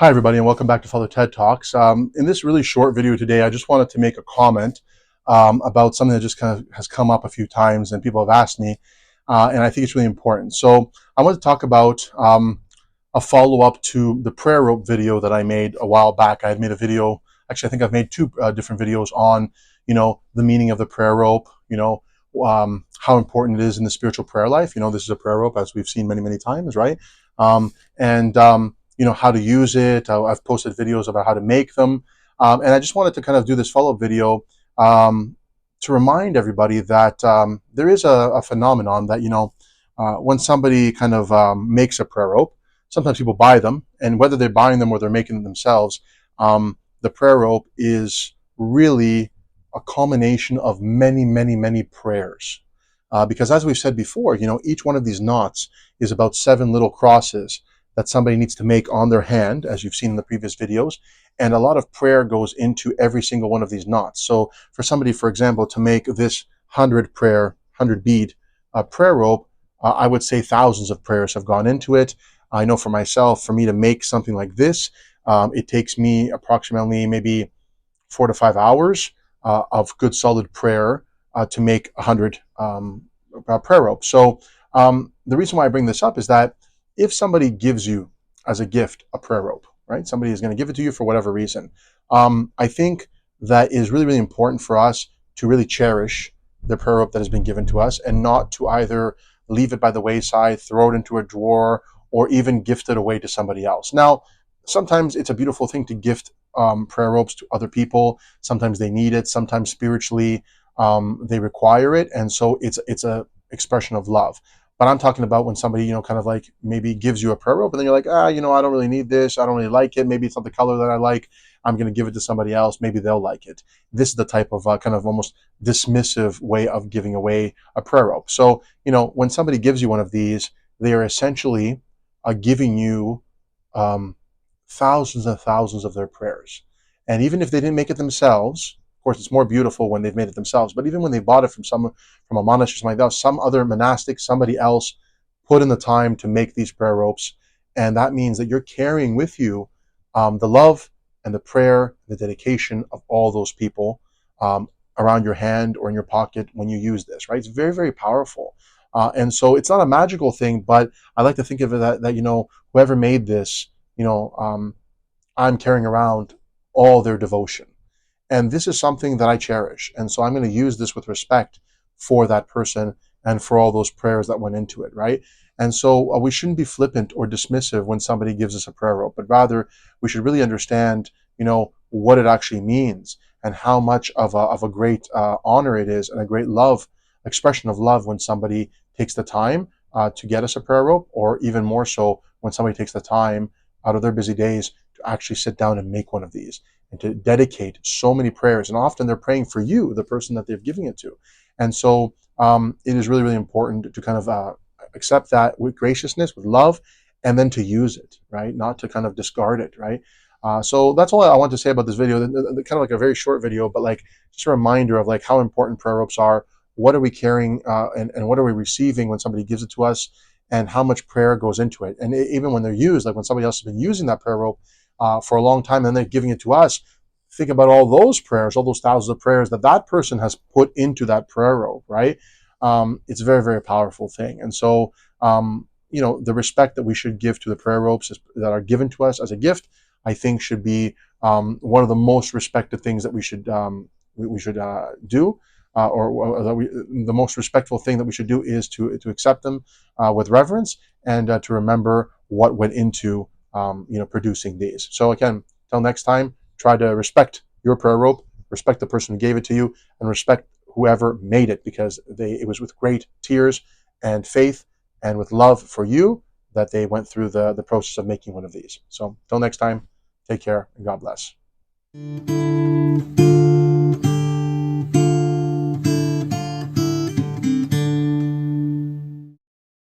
Hi, everybody, and welcome back to Fr.TED Talks. In this really short video today, I just wanted to make a comment about something that just kind of has come up a few times and people have asked me, and I think it's really important. So I want to talk about a follow-up to the prayer rope video that I made a while back. I had made a video, actually I think I've made two different videos on, the meaning of the prayer rope, how important it is in the spiritual prayer life. This is a prayer rope, as we've seen many, many times, right? How to use it. I've posted videos about how to make them. And I just wanted to kind of do this follow-up video to remind everybody that there is a phenomenon that, when somebody kind of makes a prayer rope, sometimes people buy them, and whether they're buying them or they're making them themselves, the prayer rope is really a culmination of many, many, many prayers. Because as we've said before, each one of these knots is about 7 little crosses that somebody needs to make on their hand, as you've seen in the previous videos. And a lot of prayer goes into every single one of these knots. So for somebody, for example, to make this 100 bead prayer rope, I would say thousands of prayers have gone into it. I know for myself, for me to make something like this, it takes me approximately maybe 4 to 5 hours of good solid prayer to make 100 prayer ropes. So the reason why I bring this up is that if somebody gives you as a gift a prayer rope, right? Somebody is going to give it to you for whatever reason. I think that is really, really important for us to really cherish the prayer rope that has been given to us and not to either leave it by the wayside, throw it into a drawer, or even gift it away to somebody else. Now, sometimes it's a beautiful thing to gift prayer ropes to other people. Sometimes they need it. Sometimes spiritually they require it. And so it's a expression of love. But I'm talking about when somebody, kind of like maybe gives you a prayer rope and then you're like, I don't really need this. I don't really like it. Maybe it's not the color that I like. I'm going to give it to somebody else. Maybe they'll like it. This is the type of kind of almost dismissive way of giving away a prayer rope. So, when somebody gives you one of these, they are essentially giving you thousands and thousands of their prayers. And even if they didn't make it themselves, of course, it's more beautiful when they've made it themselves. But even when they bought it from a monastery, something like that, some other monastic, somebody else put in the time to make these prayer ropes. And that means that you're carrying with you the love and the prayer, the dedication of all those people around your hand or in your pocket when you use this, right? It's very, very powerful. And so it's not a magical thing, but I like to think of it that whoever made this, I'm carrying around all their devotion. And this is something that I cherish. And so I'm going to use this with respect for that person and for all those prayers that went into it, right? And so we shouldn't be flippant or dismissive when somebody gives us a prayer rope, but rather we should really understand, what it actually means and how much of a great honor it is and a great expression of love when somebody takes the time to get us a prayer rope, or even more so when somebody takes the time out of their busy days to actually sit down and make one of these and to dedicate so many prayers. And often they're praying for you, the person that they're giving it to. And so it is really, really important to kind of accept that with graciousness, with love, and then to use it, right? Not to kind of discard it, right? So that's all I want to say about this video. Kind of like a very short video, but like just a reminder of like how important prayer ropes are. What are we carrying and what are we receiving when somebody gives it to us, and how much prayer goes into it. And even when they're used, like when somebody else has been using that prayer rope for a long time and they're giving it to us, think about all those prayers, all those thousands of prayers that person has put into that prayer rope, right? It's a very, very powerful thing. And so, the respect that we should give to the prayer ropes that are given to us as a gift, I think should be one of the most respected things that we should do. The most respectful thing that we should do is to accept them with reverence and to remember what went into producing these. So again, till next time, try to respect your prayer rope, respect the person who gave it to you, and respect whoever made it, because it was with great tears and faith and with love for you that they went through the process of making one of these. So till next time, take care and God bless.